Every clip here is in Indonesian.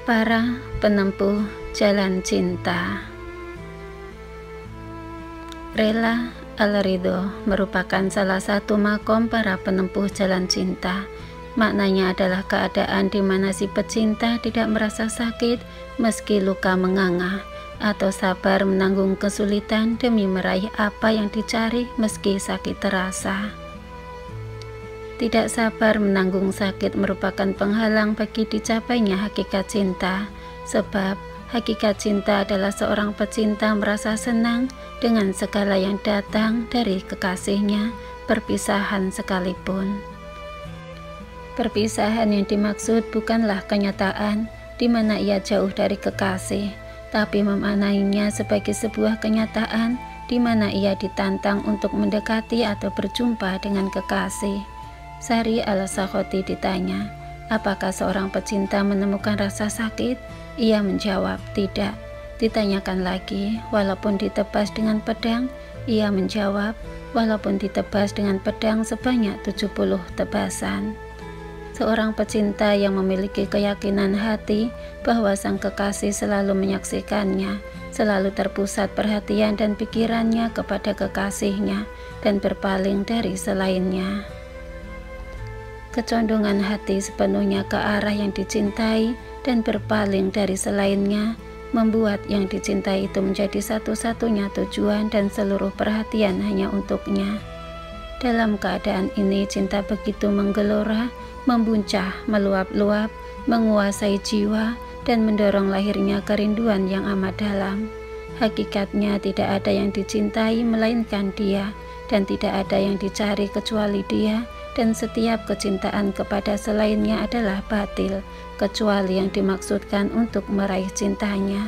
Para penempuh jalan cinta. Rela al-ridho merupakan salah satu makom para penempuh jalan cinta. Maknanya adalah keadaan di mana si pecinta tidak merasa sakit meski luka menganga, atau sabar menanggung kesulitan demi meraih apa yang dicari meski sakit terasa. Tidak sabar menanggung sakit merupakan penghalang bagi dicapainya hakikat cinta, sebab hakikat cinta adalah seorang pecinta merasa senang dengan segala yang datang dari kekasihnya, perpisahan sekalipun. Perpisahan yang dimaksud bukanlah kenyataan di mana ia jauh dari kekasih, tapi memaknainya sebagai sebuah kenyataan di mana ia ditantang untuk mendekati atau berjumpa dengan kekasih. Sari al-Sakhoti ditanya, apakah seorang pecinta menemukan rasa sakit? Ia menjawab, tidak. Ditanyakan lagi, walaupun ditebas dengan pedang? Ia menjawab, walaupun ditebas dengan pedang sebanyak 70 tebasan. Seorang pecinta yang memiliki keyakinan hati bahwa sang kekasih selalu menyaksikannya, selalu terpusat perhatian dan pikirannya kepada kekasihnya, dan berpaling dari selainnya. Kecondongan hati sepenuhnya ke arah yang dicintai dan berpaling dari selainnya membuat yang dicintai itu menjadi satu-satunya tujuan dan seluruh perhatian hanya untuknya. Dalam keadaan ini cinta begitu menggelora, membuncah, meluap-luap, menguasai jiwa dan mendorong lahirnya kerinduan yang amat dalam. Hakikatnya tidak ada yang dicintai melainkan dia, dan tidak ada yang dicari kecuali dia, dan setiap kecintaan kepada selainnya adalah batil, kecuali yang dimaksudkan untuk meraih cintanya.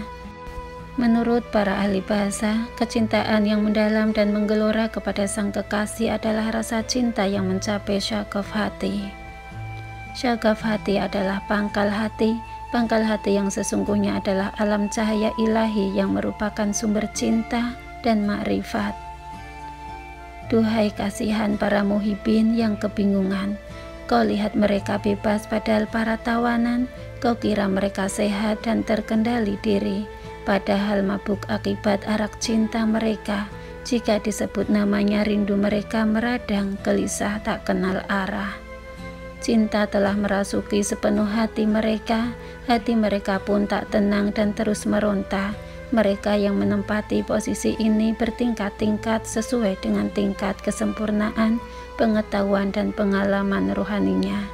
Menurut para ahli bahasa, kecintaan yang mendalam dan menggelora kepada sang kekasih adalah rasa cinta yang mencapai syagaf hati. Syagaf hati adalah pangkal hati. Pangkal hati yang sesungguhnya adalah alam cahaya ilahi yang merupakan sumber cinta dan makrifat. Duhai kasihan para muhibin yang kebingungan, kau lihat mereka bebas padahal para tawanan, kau kira mereka sehat dan terkendali diri, padahal mabuk akibat arak cinta mereka. Jika disebut namanya rindu mereka meradang, gelisah tak kenal arah. Cinta telah merasuki sepenuh hati mereka pun tak tenang dan terus meronta. Mereka yang menempati posisi ini bertingkat-tingkat sesuai dengan tingkat kesempurnaan, pengetahuan dan pengalaman rohaninya.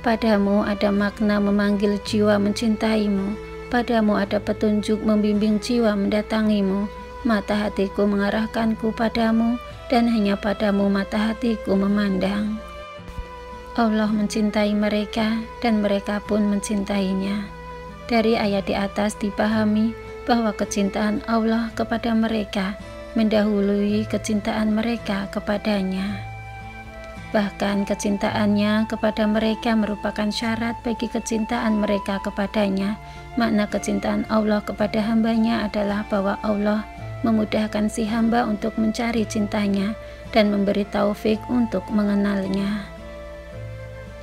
Padamu ada makna memanggil jiwa mencintaimu, padamu ada petunjuk membimbing jiwa mendatangimu. Mata hatiku mengarahkanku padamu, dan hanya padamu mata hatiku memandang. Allah mencintai mereka, dan mereka pun mencintainya. Dari ayat di atas dipahami bahwa kecintaan Allah kepada mereka mendahului kecintaan mereka kepadanya. Bahkan kecintaannya kepada mereka merupakan syarat bagi kecintaan mereka kepadanya. Makna kecintaan Allah kepada hambanya adalah bahwa Allah memudahkan si hamba untuk mencari cintanya dan memberi taufik untuk mengenalnya.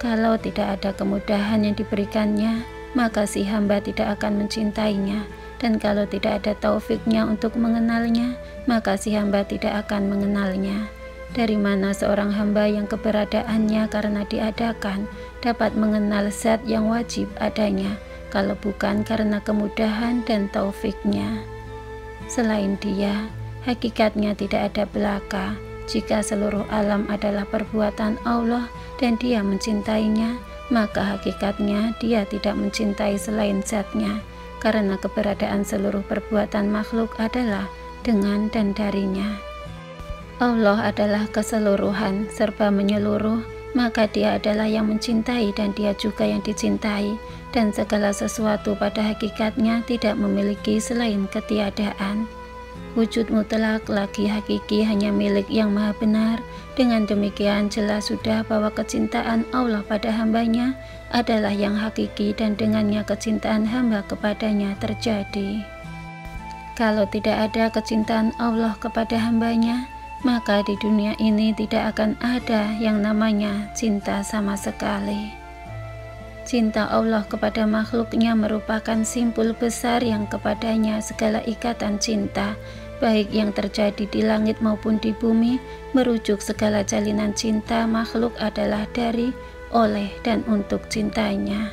Kalau tidak ada kemudahan yang diberikannya, maka si hamba tidak akan mencintainya. Dan kalau tidak ada taufiknya untuk mengenalnya, maka si hamba tidak akan mengenalnya. Dari mana seorang hamba yang keberadaannya karena diadakan dapat mengenal zat yang wajib adanya, kalau bukan karena kemudahan dan taufiknya? Selain dia, hakikatnya tidak ada belaka. Jika seluruh alam adalah perbuatan Allah dan dia mencintainya, maka hakikatnya dia tidak mencintai selain zatnya. Karena keberadaan seluruh perbuatan makhluk adalah dengan dan darinya. Allah adalah keseluruhan serba menyeluruh, maka dia adalah yang mencintai dan dia juga yang dicintai, dan segala sesuatu pada hakikatnya tidak memiliki selain ketiadaan. Wujud mutlak lagi hakiki hanya milik yang maha benar. Dengan demikian jelas sudah bahwa kecintaan Allah pada hambanya adalah yang hakiki dan dengannya kecintaan hamba kepadanya terjadi. Kalau tidak ada kecintaan Allah kepada hambanya, maka di dunia ini tidak akan ada yang namanya cinta sama sekali. Cinta Allah kepada makhluknya merupakan simpul besar yang kepadanya segala ikatan cinta, baik yang terjadi di langit maupun di bumi, merujuk segala jalinan cinta makhluk adalah dari, oleh, dan untuk cintanya.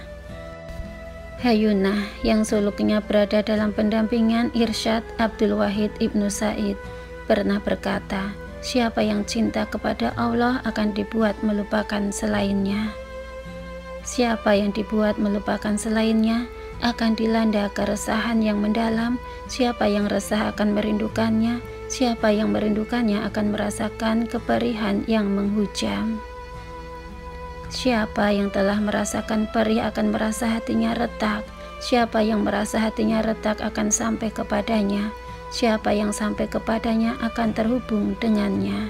Hayunah yang suluknya berada dalam pendampingan Irsyad Abdul Wahid Ibnu Said pernah berkata, siapa yang cinta kepada Allah akan dibuat melupakan selainnya. Siapa yang dibuat melupakan selainnya akan dilanda keresahan yang mendalam. Siapa yang resah akan merindukannya. Siapa yang merindukannya akan merasakan keperihan yang menghujam. Siapa yang telah merasakan perih akan merasa hatinya retak. Siapa yang merasa hatinya retak akan sampai kepadanya. Siapa yang sampai kepadanya akan terhubung dengannya.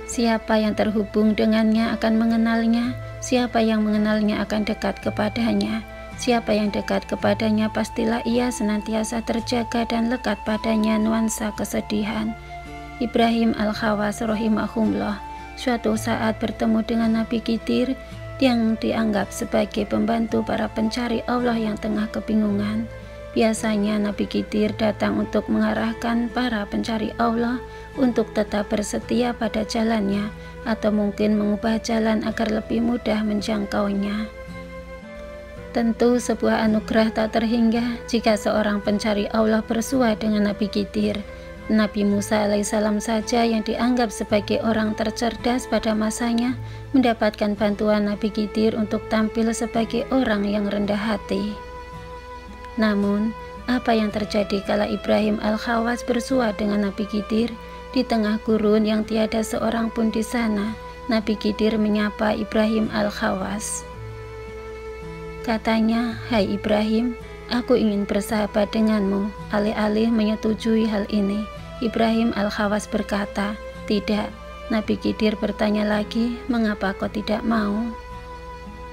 Siapa yang terhubung dengannya akan mengenalnya. Siapa yang mengenalnya akan dekat kepadanya. Siapa yang dekat kepadanya pastilah ia senantiasa terjaga dan lekat padanya nuansa kesedihan. Ibrahim Al-Khawas rahimahullah suatu saat bertemu dengan Nabi Khidir yang dianggap sebagai pembantu para pencari Allah yang tengah kebingungan. Biasanya Nabi Khidir datang untuk mengarahkan para pencari Allah untuk tetap bersetia pada jalannya, atau mungkin mengubah jalan agar lebih mudah menjangkaunya. Tentu sebuah anugerah tak terhingga jika seorang pencari Allah bersua dengan Nabi Khidir. Nabi Musa alaihissalam saja yang dianggap sebagai orang tercerdas pada masanya mendapatkan bantuan Nabi Khidir untuk tampil sebagai orang yang rendah hati. Namun, apa yang terjadi kala Ibrahim Al-Khawas bersua dengan Nabi Khidir? Di tengah gurun yang tiada seorang pun di sana, Nabi Khidir menyapa Ibrahim Al-Khawas. Katanya, "Hai Ibrahim, aku ingin bersahabat denganmu." Alih-alih menyetujui hal ini, Ibrahim Al-Khawas berkata, "Tidak." Nabi Khidir bertanya lagi, "Mengapa kau tidak mau?"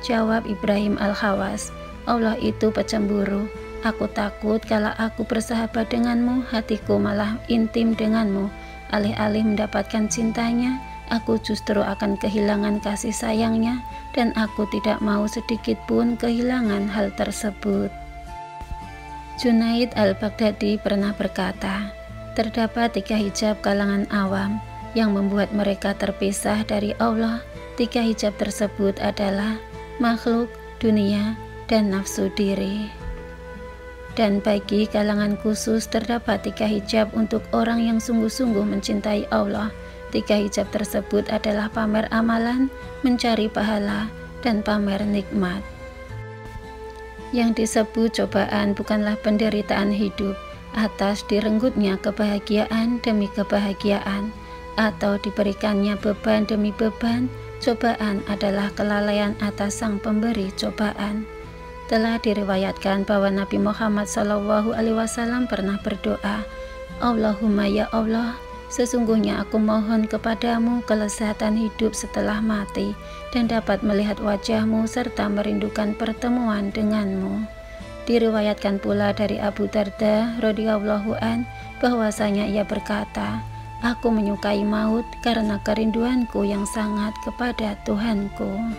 Jawab Ibrahim Al-Khawas, "Allah itu pecemburu. Aku takut kalau aku bersahabat denganmu, hatiku malah intim denganmu. Alih-alih mendapatkan cintanya, aku justru akan kehilangan kasih sayangnya, dan aku tidak mau sedikit pun kehilangan hal tersebut." Junaid Al-Baghdadi pernah berkata, terdapat 3 hijab kalangan awam yang membuat mereka terpisah dari Allah. 3 hijab tersebut adalah makhluk, dunia, dan nafsu diri. Dan bagi kalangan khusus terdapat 3 hijab untuk orang yang sungguh-sungguh mencintai Allah. 3 hijab tersebut adalah pamer amalan, mencari pahala, dan pamer nikmat. Yang disebut cobaan bukanlah penderitaan hidup atas direnggutnya kebahagiaan demi kebahagiaan, atau diberikannya beban demi beban. Cobaan adalah kelalaian atas sang pemberi cobaan. Telah diriwayatkan bahwa Nabi Muhammad SAW pernah berdoa, "Allahumma ya Allah, sesungguhnya aku mohon kepadamu kelezatan hidup setelah mati dan dapat melihat wajahmu serta merindukan pertemuan denganmu." Diriwayatkan pula dari Abu Darda radhiyallahu an bahwasanya ia berkata, "Aku menyukai maut karena kerinduanku yang sangat kepada Tuhanku."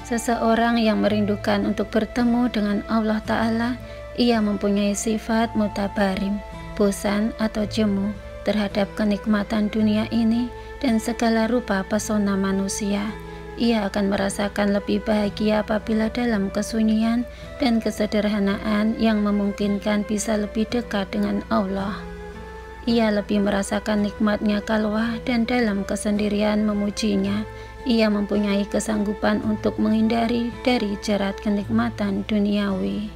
Seseorang yang merindukan untuk bertemu dengan Allah Ta'ala, ia mempunyai sifat mutabarim, bosan atau jemu terhadap kenikmatan dunia ini dan segala rupa pesona manusia. Ia akan merasakan lebih bahagia apabila dalam kesunyian dan kesederhanaan yang memungkinkan bisa lebih dekat dengan Allah. Ia lebih merasakan nikmatnya kalwah dan dalam kesendirian memujinya. Ia mempunyai kesanggupan untuk menghindari dari jerat kenikmatan duniawi.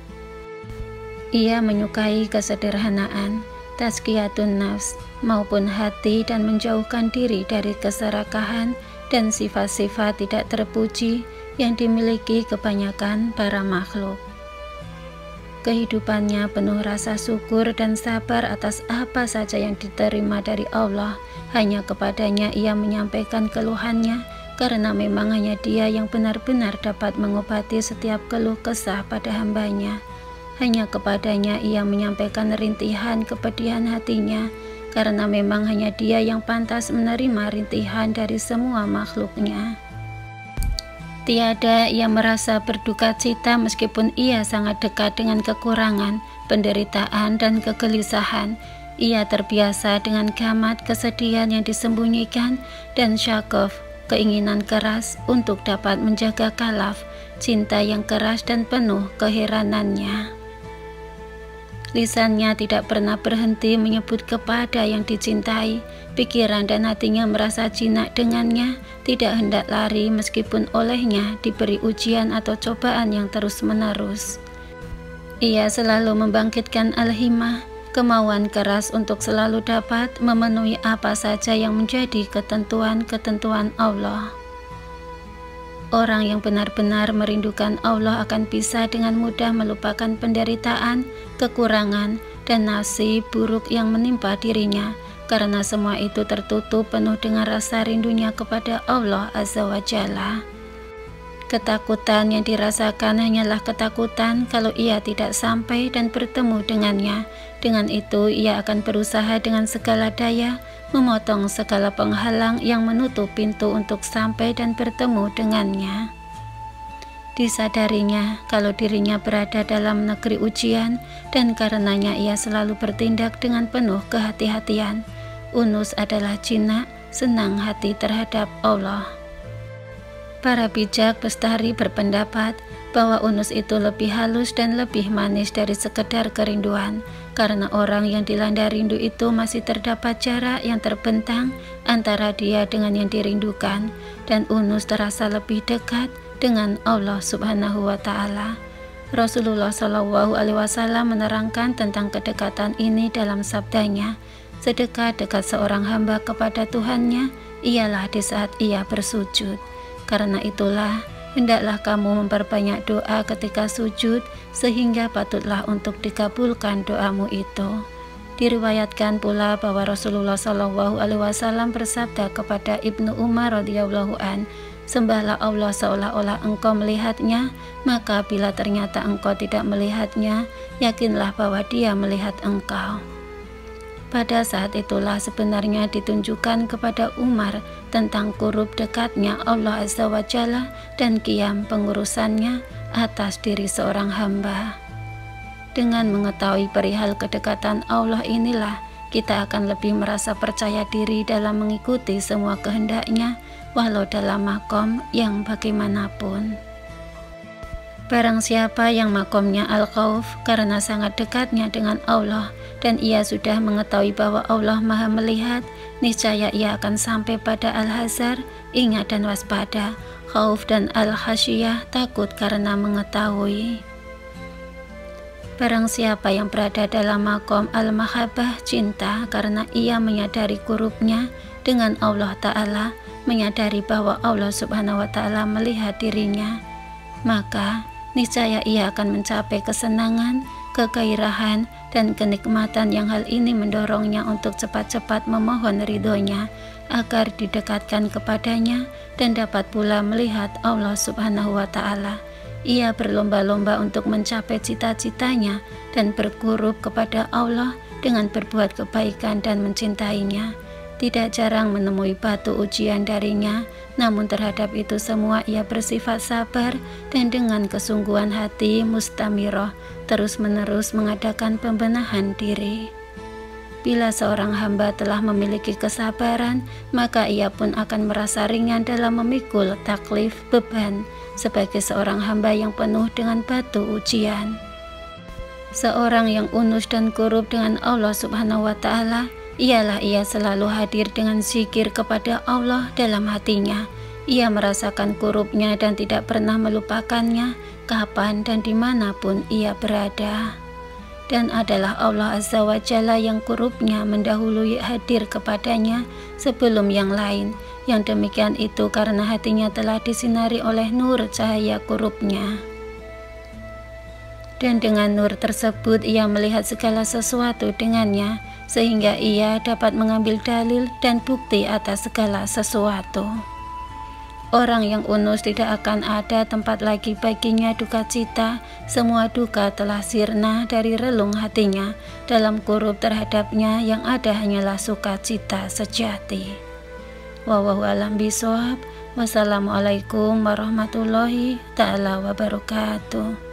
Ia menyukai kesederhanaan, tazkiyatun nafs, maupun hati dan menjauhkan diri dari keserakahan dan sifat-sifat tidak terpuji yang dimiliki kebanyakan para makhluk. Kehidupannya penuh rasa syukur dan sabar atas apa saja yang diterima dari Allah. Hanya kepadanya ia menyampaikan keluhannya, karena memang hanya Dia yang benar-benar dapat mengobati setiap keluh kesah pada hambanya. Hanya kepadanya ia menyampaikan rintihan kepedihan hatinya, karena memang hanya Dia yang pantas menerima rintihan dari semua makhluknya. Tiada ia merasa berduka cita meskipun ia sangat dekat dengan kekurangan, penderitaan, dan kegelisahan. Ia terbiasa dengan gamat kesedihan yang disembunyikan dan syakaf, keinginan keras untuk dapat menjaga kalaf, cinta yang keras dan penuh keheranannya. Lisannya tidak pernah berhenti menyebut kepada yang dicintai. Pikiran dan hatinya merasa jinak dengannya, tidak hendak lari meskipun olehnya diberi ujian atau cobaan yang terus-menerus. Ia selalu membangkitkan al-himmah, kemauan keras untuk selalu dapat memenuhi apa saja yang menjadi ketentuan-ketentuan Allah. Orang yang benar-benar merindukan Allah akan bisa dengan mudah melupakan penderitaan, kekurangan, dan nasib buruk yang menimpa dirinya, karena semua itu tertutup penuh dengan rasa rindunya kepada Allah Azza wa Jalla. Ketakutan yang dirasakan hanyalah ketakutan kalau ia tidak sampai dan bertemu dengannya. Dengan itu ia akan berusaha dengan segala daya memotong segala penghalang yang menutup pintu untuk sampai dan bertemu dengannya. Disadarinya kalau dirinya berada dalam negeri ujian dan karenanya ia selalu bertindak dengan penuh kehati-hatian. Unus adalah jinak, senang hati terhadap Allah. Para bijak bestari berpendapat bahwa unus itu lebih halus dan lebih manis dari sekedar kerinduan, karena orang yang dilanda rindu itu masih terdapat jarak yang terbentang antara dia dengan yang dirindukan, dan unus terasa lebih dekat dengan Allah Subhanahu wa Ta'ala. Rasulullah SAW menerangkan tentang kedekatan ini dalam sabdanya, sedekat-dekat seorang hamba kepada Tuhannya ialah di saat ia bersujud. Karena itulah, hendaklah kamu memperbanyak doa ketika sujud, sehingga patutlah untuk dikabulkan doamu itu. Diriwayatkan pula bahwa Rasulullah SAW bersabda kepada Ibnu Umar radhiyallahu an, sembahlah Allah seolah-olah engkau melihatnya, maka bila ternyata engkau tidak melihatnya, yakinlah bahwa dia melihat engkau. Pada saat itulah sebenarnya ditunjukkan kepada Umar tentang kurub dekatnya Allah Azza wa Jalla dan qiyam pengurusannya atas diri seorang hamba. Dengan mengetahui perihal kedekatan Allah inilah kita akan lebih merasa percaya diri dalam mengikuti semua kehendaknya walau dalam makom yang bagaimanapun. Barang siapa yang makomnya al-khauf karena sangat dekatnya dengan Allah dan ia sudah mengetahui bahwa Allah Maha melihat, niscaya ia akan sampai pada al-hazar, ingat dan waspada, khauf dan al-khasyiyah, takut karena mengetahui. Barang siapa yang berada dalam makom al-mahabbah, cinta, karena ia menyadari kurubnya dengan Allah Ta'ala, menyadari bahwa Allah Subhanahu wa Ta'ala melihat dirinya, maka niscaya ia akan mencapai kesenangan, kegairahan, dan kenikmatan yang hal ini mendorongnya untuk cepat-cepat memohon ridhonya agar didekatkan kepadanya dan dapat pula melihat Allah Subhanahu wa Ta'ala. Ia berlomba-lomba untuk mencapai cita-citanya dan berkurub kepada Allah dengan berbuat kebaikan dan mencintainya. Tidak jarang menemui batu ujian darinya, namun terhadap itu semua ia bersifat sabar dan dengan kesungguhan hati mustamiroh terus-menerus mengadakan pembenahan diri. Bila seorang hamba telah memiliki kesabaran, maka ia pun akan merasa ringan dalam memikul taklif beban sebagai seorang hamba yang penuh dengan batu ujian. Seorang yang unus dan kurub dengan Allah Subhanahu wa Ta'ala ialah ia selalu hadir dengan zikir kepada Allah dalam hatinya. Ia merasakan kurubnya dan tidak pernah melupakannya kapan dan dimanapun ia berada. Dan adalah Allah Azza wa Jalla yang kurubnya mendahului hadir kepadanya sebelum yang lain. Yang demikian itu karena hatinya telah disinari oleh nur cahaya kurubnya. Dan dengan nur tersebut ia melihat segala sesuatu dengannya, sehingga ia dapat mengambil dalil dan bukti atas segala sesuatu. Orang yang unus tidak akan ada tempat lagi baginya duka cita, semua duka telah sirna dari relung hatinya, dalam kurub terhadapnya yang ada hanyalah sukacita sejati. Wallahu a'lam bishawab. Wassalamualaikum warahmatullahi ta'ala wabarakatuh.